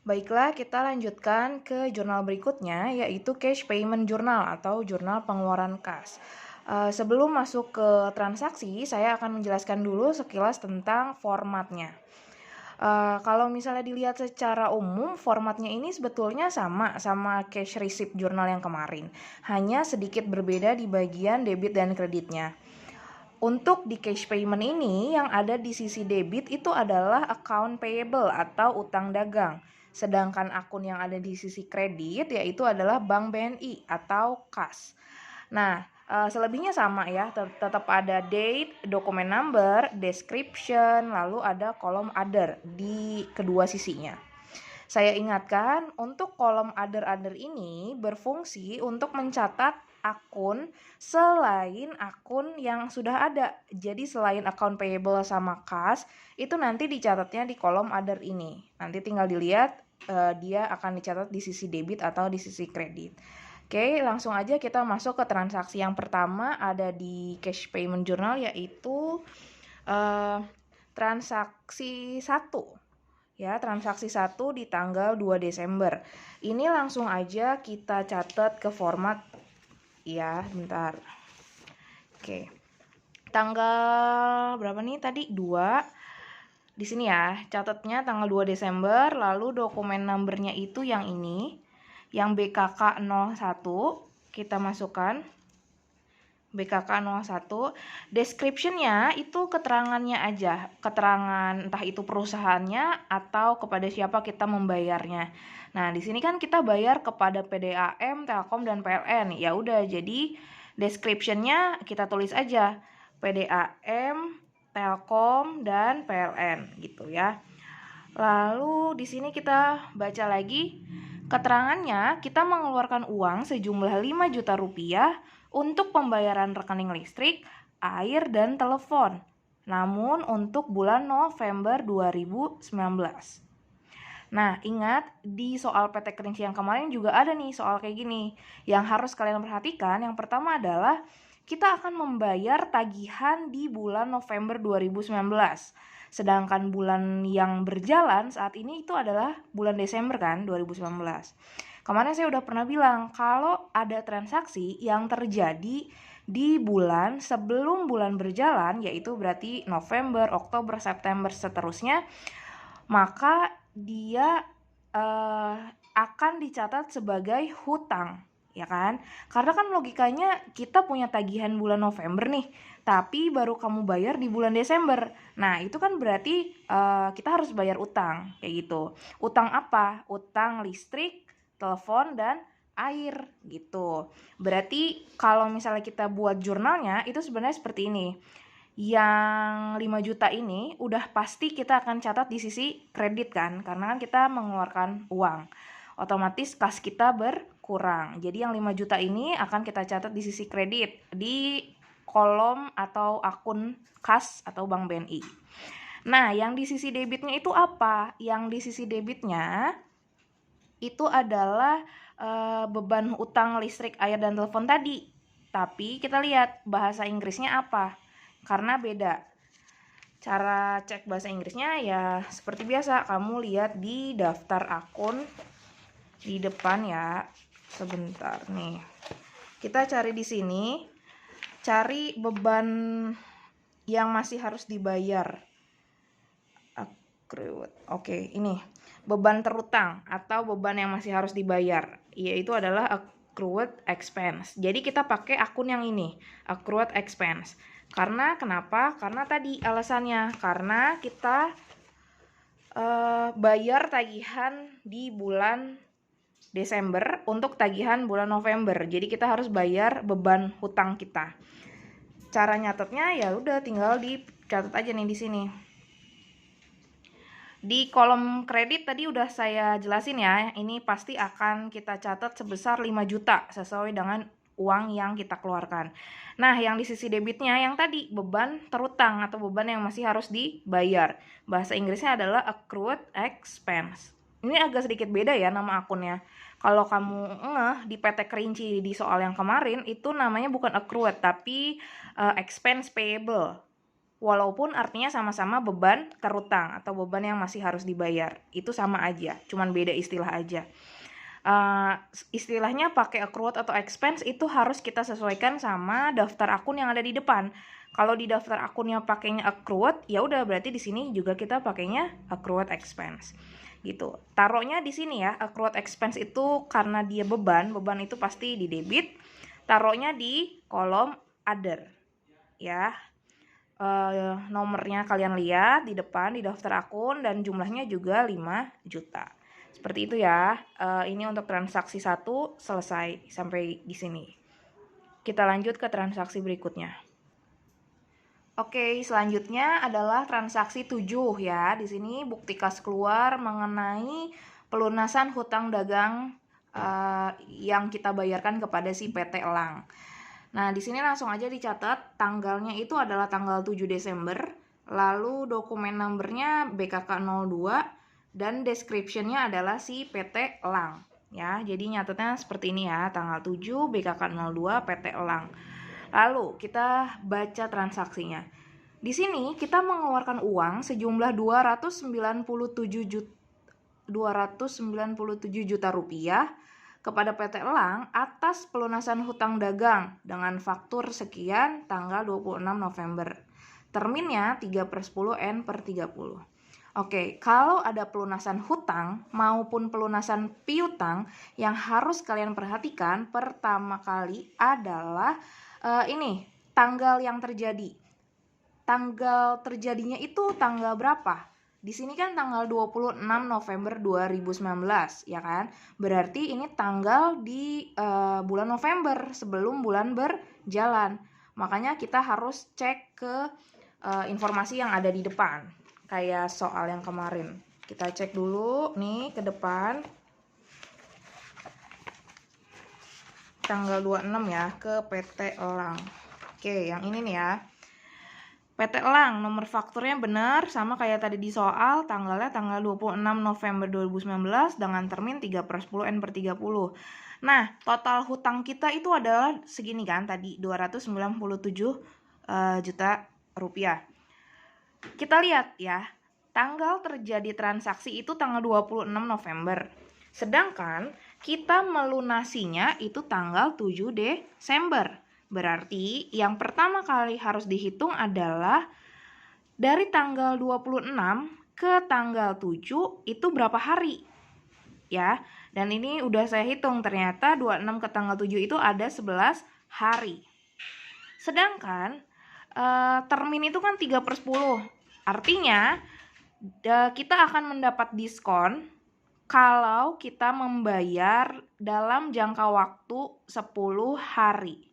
Baiklah, kita lanjutkan ke jurnal berikutnya, yaitu Cash Payment Journal atau jurnal pengeluaran kas. Sebelum masuk ke transaksi, saya akan menjelaskan dulu sekilas tentang formatnya. Kalau misalnya dilihat secara umum, formatnya ini sebetulnya sama cash receipt jurnal yang kemarin. Hanya sedikit berbeda di bagian debit dan kreditnya. Untuk di cash payment ini, yang ada di sisi debit itu adalah account payable atau utang dagang. Sedangkan akun yang ada di sisi kredit yaitu adalah Bank BNI atau kas. Nah, selebihnya sama ya, tetap ada date, dokumen number, description, lalu ada kolom other di kedua sisinya. Saya ingatkan, untuk kolom other ini berfungsi untuk mencatat akun selain akun yang sudah ada. Jadi selain akun payable sama kas, itu nanti dicatatnya di kolom other ini. Nanti tinggal dilihat dia akan dicatat di sisi debit atau di sisi kredit. Oke, langsung aja kita masuk ke transaksi yang pertama ada di cash payment journal, yaitu transaksi 1. Ya, transaksi 1 di tanggal 2 Desember. Ini langsung aja kita catat ke format ya, bentar. Oke. Tanggal berapa nih tadi? 2. Di sini ya, catatnya tanggal 2 Desember, lalu dokumen numbernya itu yang ini, yang BKK 01, kita masukkan. BKK 01, description-nya itu keterangannya aja, keterangan entah itu perusahaannya atau kepada siapa kita membayarnya. Nah, di sini kan kita bayar kepada PDAM, Telkom, dan PLN. Ya udah, jadi description-nya kita tulis aja PDAM, Telkom, dan PLN gitu ya. Lalu di sini kita baca lagi keterangannya, kita mengeluarkan uang sejumlah 5 juta rupiah untuk pembayaran rekening listrik, air, dan telepon. Namun untuk bulan November 2019. Nah, ingat di soal PT Kerinci yang kemarin juga ada nih soal kayak gini. Yang harus kalian perhatikan, yang pertama adalah kita akan membayar tagihan di bulan November 2019. Sedangkan bulan yang berjalan saat ini itu adalah bulan Desember kan, 2019. Kemarin saya udah pernah bilang, kalau ada transaksi yang terjadi di bulan sebelum bulan berjalan, yaitu berarti November, Oktober, September, seterusnya, maka dia akan dicatat sebagai hutang, ya kan? Karena kan logikanya kita punya tagihan bulan November nih, tapi baru kamu bayar di bulan Desember. Nah, itu kan berarti kita harus bayar utang, kayak gitu. Utang apa? Utang listrik, telepon, dan air gitu. Berarti kalau misalnya kita buat jurnalnya, itu sebenarnya seperti ini. Yang 5 juta ini udah pasti kita akan catat di sisi kredit kan, karena kan kita mengeluarkan uang. Otomatis kas kita berkurang. Jadi yang 5 juta ini akan kita catat di sisi kredit, di kolom atau akun kas atau Bank BNI. Nah, yang di sisi debitnya itu apa? Yang di sisi debitnya itu adalah beban utang listrik, air, dan telepon tadi. Tapi kita lihat bahasa Inggrisnya apa, karena beda. Cara cek bahasa Inggrisnya ya seperti biasa, kamu lihat di daftar akun di depan ya. Sebentar nih. Kita cari di sini, cari beban yang masih harus dibayar. Oke, ini beban terutang atau beban yang masih harus dibayar, yaitu adalah accrued expense. Jadi kita pakai akun yang ini, accrued expense. Karena kenapa? Karena tadi alasannya, karena kita bayar tagihan di bulan Desember untuk tagihan bulan November. Jadi kita harus bayar beban hutang kita. Cara nyatetnya ya udah tinggal dicatat aja nih di sini. Di kolom kredit tadi udah saya jelasin ya, ini pasti akan kita catat sebesar 5 juta sesuai dengan uang yang kita keluarkan. Nah, yang di sisi debitnya yang tadi beban terutang atau beban yang masih harus dibayar. Bahasa Inggrisnya adalah accrued expense. Ini agak sedikit beda ya nama akunnya. Kalau kamu di PT Kerinci di soal yang kemarin itu namanya bukan accrued tapi expense payable. Walaupun artinya sama-sama beban terutang atau beban yang masih harus dibayar. Itu sama aja, cuman beda istilah aja. Istilahnya pakai accrued atau expense itu harus kita sesuaikan sama daftar akun yang ada di depan. Kalau di daftar akunnya pakainya accrued, ya udah berarti di sini juga kita pakainya accrued expense. Gitu. Taruhnya di sini ya, accrued expense itu karena dia beban itu pasti di debit. Taruhnya di kolom other. Ya. Nomornya kalian lihat di depan di daftar akun dan jumlahnya juga 5 juta. Seperti itu ya. Ini untuk transaksi 1 selesai sampai di sini. Kita lanjut ke transaksi berikutnya. Oke, selanjutnya adalah transaksi 7 ya. Di sini bukti kas keluar mengenai pelunasan hutang dagang yang kita bayarkan kepada si PT Elang. Nah, di sini langsung aja dicatat tanggalnya itu adalah tanggal 7 Desember, lalu dokumen numbernya BKK02 dan description-nya adalah si PT Elang. Ya, jadi nyatetnya seperti ini ya, tanggal 7 BKK02 PT Elang. Lalu kita baca transaksinya. Di sini kita mengeluarkan uang sejumlah 297 juta rupiah kepada PT Elang atas pelunasan hutang dagang dengan faktur sekian tanggal 26 November. Terminnya 3/10 N/30. Oke, kalau ada pelunasan hutang maupun pelunasan piutang yang harus kalian perhatikan pertama kali adalah ini tanggal yang terjadi. Tanggal terjadinya itu tanggal berapa? Di sini kan tanggal 26 November 2019, ya kan? Berarti ini tanggal di bulan November sebelum bulan berjalan. Makanya kita harus cek ke informasi yang ada di depan. Kayak soal yang kemarin. Kita cek dulu nih ke depan. Tanggal 26 ya ke PT Elang. Oke, yang ini nih ya. PT Elang nomor fakturnya benar sama kayak tadi di soal, tanggalnya tanggal 26 November 2019 dengan termin 3/10 N/30. Nah, total hutang kita itu adalah segini kan tadi 297 juta rupiah. Kita lihat ya, tanggal terjadi transaksi itu tanggal 26 November. Sedangkan kita melunasinya itu tanggal 7 Desember. Berarti yang pertama kali harus dihitung adalah dari tanggal 26 ke tanggal 7 itu berapa hari? Ya, dan ini udah saya hitung ternyata 26 ke tanggal 7 itu ada 11 hari. Sedangkan termin itu kan 3/10. Artinya kita akan mendapat diskon kalau kita membayar dalam jangka waktu 10 hari.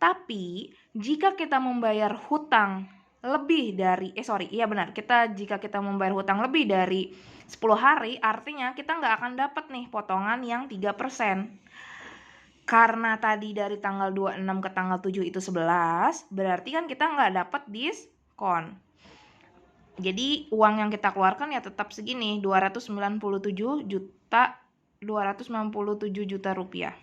Tapi jika kita membayar hutang lebih dari jika kita membayar hutang lebih dari 10 hari, artinya kita nggak akan dapat nih potongan yang 3%. Karena tadi dari tanggal 26 ke tanggal 7 itu 11, berarti kan kita nggak dapat diskon. Jadi uang yang kita keluarkan ya tetap segini, 297 juta rupiah.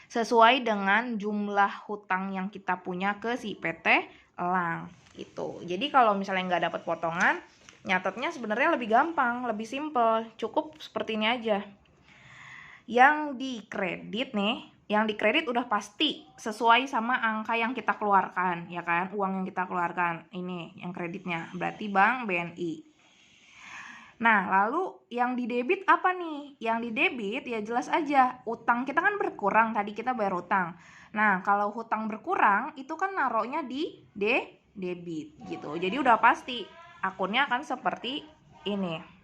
Sesuai dengan jumlah hutang yang kita punya ke si PT Elang itu. Jadi kalau misalnya nggak dapat potongan, nyatetnya sebenarnya lebih gampang, lebih simple, cukup seperti ini aja. Yang dikredit udah pasti sesuai sama angka yang kita keluarkan, ya kan? Uang yang kita keluarkan ini yang kreditnya, berarti Bank BNI. Nah, lalu yang didebit apa nih? Yang didebit ya jelas aja, utang kita kan berkurang, tadi kita bayar utang. Nah, kalau hutang berkurang, itu kan naruhnya di debit gitu. Jadi udah pasti akunnya akan seperti ini.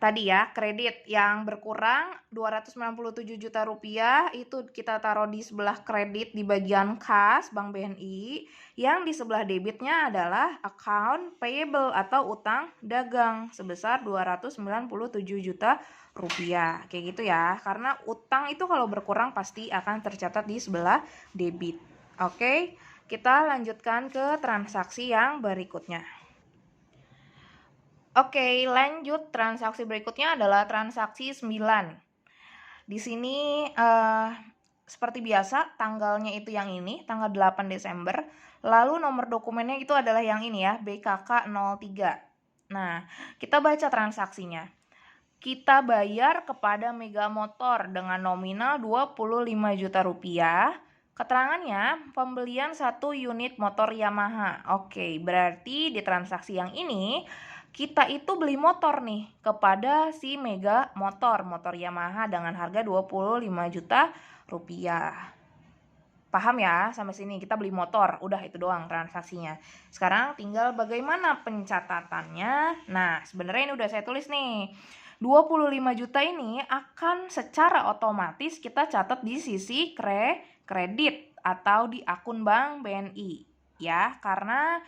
Tadi ya, kredit yang berkurang 297 juta rupiah itu kita taruh di sebelah kredit di bagian kas Bank BNI. Yang di sebelah debitnya adalah account payable atau utang dagang sebesar 297 juta rupiah. Kayak gitu ya, karena utang itu kalau berkurang pasti akan tercatat di sebelah debit. Oke, kita lanjutkan ke transaksi yang berikutnya. Oke, lanjut transaksi berikutnya adalah transaksi 9. Di sini seperti biasa, tanggalnya itu yang ini, tanggal 8 Desember. Lalu nomor dokumennya itu adalah yang ini ya, BKK03. Nah, kita baca transaksinya. Kita bayar kepada Mega Motor dengan nominal 25 juta rupiah. Keterangannya, pembelian 1 unit motor Yamaha. Oke, berarti di transaksi yang ini, kita itu beli motor nih kepada si Mega Motor Yamaha dengan harga 25 juta rupiah. Paham ya sampai sini? Kita beli motor, udah itu doang transaksinya. Sekarang tinggal bagaimana pencatatannya. Nah, sebenarnya ini udah saya tulis nih. 25 juta ini akan secara otomatis kita catat di sisi kredit atau di akun bank BNI ya, karena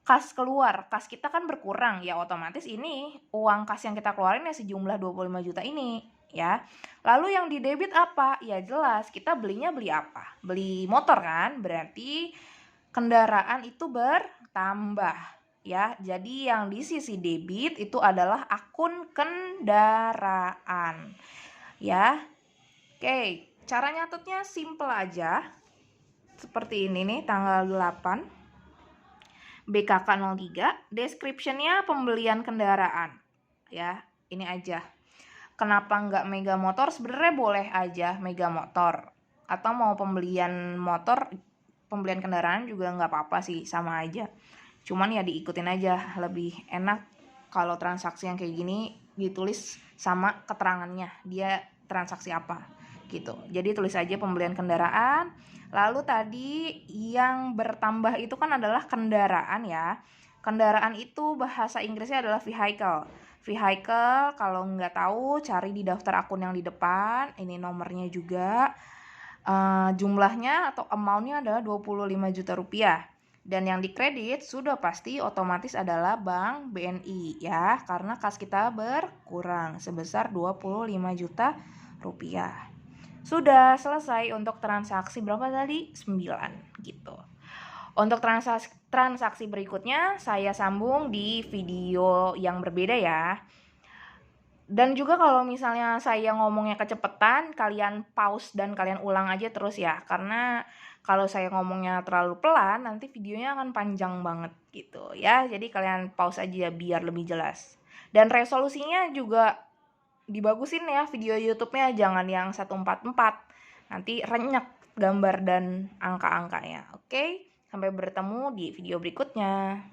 kas keluar, kas kita kan berkurang ya, otomatis ini uang kas yang kita keluarin ya sejumlah 25 juta ini ya. Lalu yang di debit apa? Ya jelas kita beli apa? Beli motor kan, berarti kendaraan itu bertambah ya. Jadi yang di sisi debit itu adalah akun kendaraan ya. Oke, cara nyatetnya simple aja. Seperti ini nih, tanggal 8 BKK03, description-nya pembelian kendaraan ya, ini aja. Kenapa nggak Mega Motor? Sebenarnya boleh aja Mega Motor, atau mau pembelian motor, pembelian kendaraan juga nggak apa-apa sih, sama aja. Cuman ya diikutin aja, lebih enak kalau transaksi yang kayak gini ditulis sama keterangannya dia transaksi apa gitu. Jadi tulis aja pembelian kendaraan. Lalu tadi yang bertambah itu kan adalah kendaraan ya. Kendaraan itu bahasa Inggrisnya adalah vehicle. Vehicle, kalau nggak tahu cari di daftar akun yang di depan. Ini nomornya juga. Jumlahnya atau amount-nya adalah 25 juta rupiah. Dan yang dikredit sudah pasti otomatis adalah Bank BNI ya, karena kas kita berkurang sebesar 25 juta rupiah. Sudah selesai untuk transaksi berapa tadi? 9 gitu. Untuk transaksi berikutnya saya sambung di video yang berbeda ya. Dan juga kalau misalnya saya ngomongnya kecepatan, kalian pause dan kalian ulang aja terus ya. Karena kalau saya ngomongnya terlalu pelan, nanti videonya akan panjang banget gitu ya. Jadi kalian pause aja biar lebih jelas. Dan resolusinya juga dibagusin ya video YouTube-nya, jangan yang 144. Nanti renyek gambar dan angka-angkanya. Oke, sampai bertemu di video berikutnya.